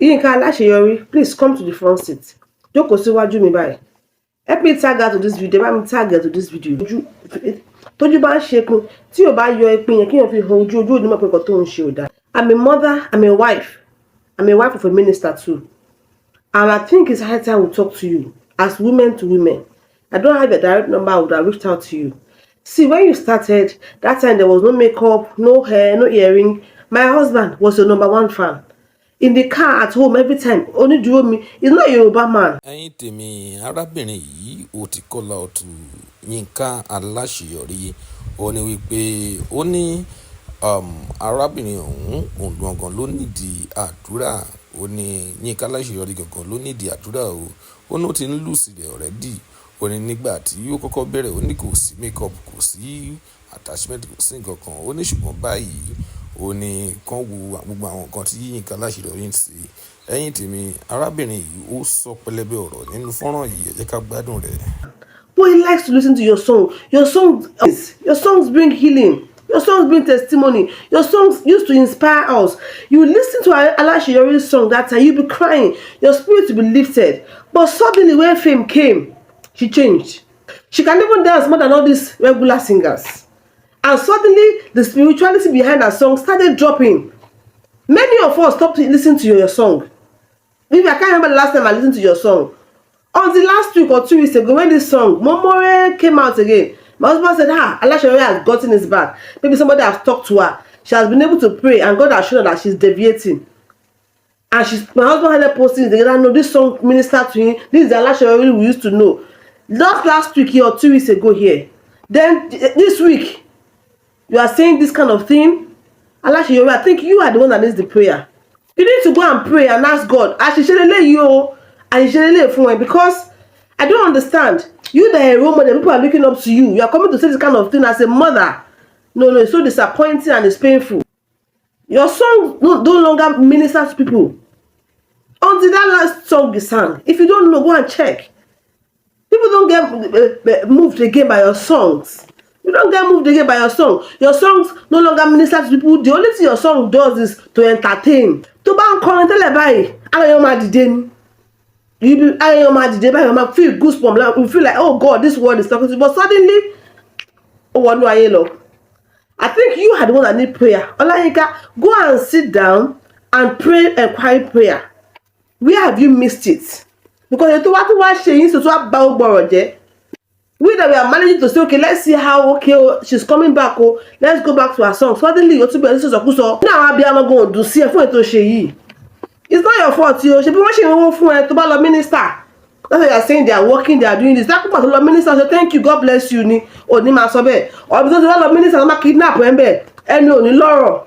YINKA ALASEYORI, please come to the front seat. Jókòó síwájú mi báyìí. Help me tag her to this video. Bá mi tag her to this video. Tójú bá ń ṣe pin, tí ò bá yọ ìpín yẹn kí èèyàn fi hàn ojú onímọ̀ pé nǹkan tó ń ṣe ò dáa. I'm a mother, I'm a wife. I'm a wife of a minister too. And I think it's high time we talk to you as women to women. I don't have a direct number, I would have reached out to you. See, when you started, that time there was no makeup, no hair, no earring. My husband was your #1 fan. In the car at home every time, only drew me. He's not a Yoruba man. Ẹ̀yin tèmi, arábìnrin yìí ó ti call out YINKA ALASEYORI. Ó ní wípé ó ní arábìnrin òun gangan ló nídìí àdúrà. Ó ní YINKA ALASEYORI gangan ló nídìí àdúrà o. Ó ní ó ti ń lùsì rẹ̀ already. Ó ní nígbà tí ó kọ́kọ́ bẹ̀rẹ̀ ó ní kò sí makeup, kò sí attachment, kò sí nǹkan kan. Ó ní ṣùgbọ́n báyìí ó ní kán wo gbogbo àwọn nǹkan tí YINKA ALASEYORI ń ṣe. Ẹ̀yin tèmi, arábìnrin yìí ó sọ pẹlẹbẹ ọ̀rọ̀ nínú fọ́nrán yìí, ẹ jẹ́ ká gbádùn rẹ̀. But he likes to listen to your song. Your songs bring healing. Your songs bring testimony. Your songs used to inspire us. You listen to ALASEYORI's song that time, you'll be crying. Your spirit will be lifted. But suddenly when fame came, she changed. She can even dance more than all these regular singers. And suddenly the spirituality behind her song started dropping. Many of us stopped listening to your song. Maybe I can't remember the last time I listened to your song. Until last week or 2 weeks ago when this song Momore came out again, my husband said, ALASEYORI has gotten his back. Maybe somebody has talked to her. She has been able to pray and God has shown her that she's deviating. And my husband had a posting together. No, this song ministered to him. This is the ALASEYORI we used to know. Just last week here or 2 weeks ago here. Then this week, you are saying this kind of thing. ALASEYORI, I think you are the one that needs the prayer. You need to go and pray and ask God. Because I don't understand. You that are a role model, people are looking up to you. You are coming to say this kind of thing as a mother. No, it's so disappointing and it's painful. Your song no longer ministers to people. Until that last song is sung. If you don't know, go and check. People don't get moved again by your songs. You don't get moved again by your song. Your songs no longer minister to people. The only thing your song does is to entertain. To ban kọ́ńtẹ́lẹ̀ báyìí, ara yóò máa dìde ni. You feel goosebumps. Like, you feel like, oh God, this word is talking to you. But suddenly, I think you are the one that need prayer. Olayinka, go and sit down and pray a quiet prayer. Where have you missed it? Because you what we that we are managing to say, okay, let's see how she's coming back. Oh, let's go back to her song. Suddenly, now I'll be going to see her. It's not your fault, you. She be watching to minister. That's what they are saying. They are working, they are doing this. That people to minister say thank you, God bless you. Ni ma sobe. Or because the minister na kidnap embe. Eni oni loro.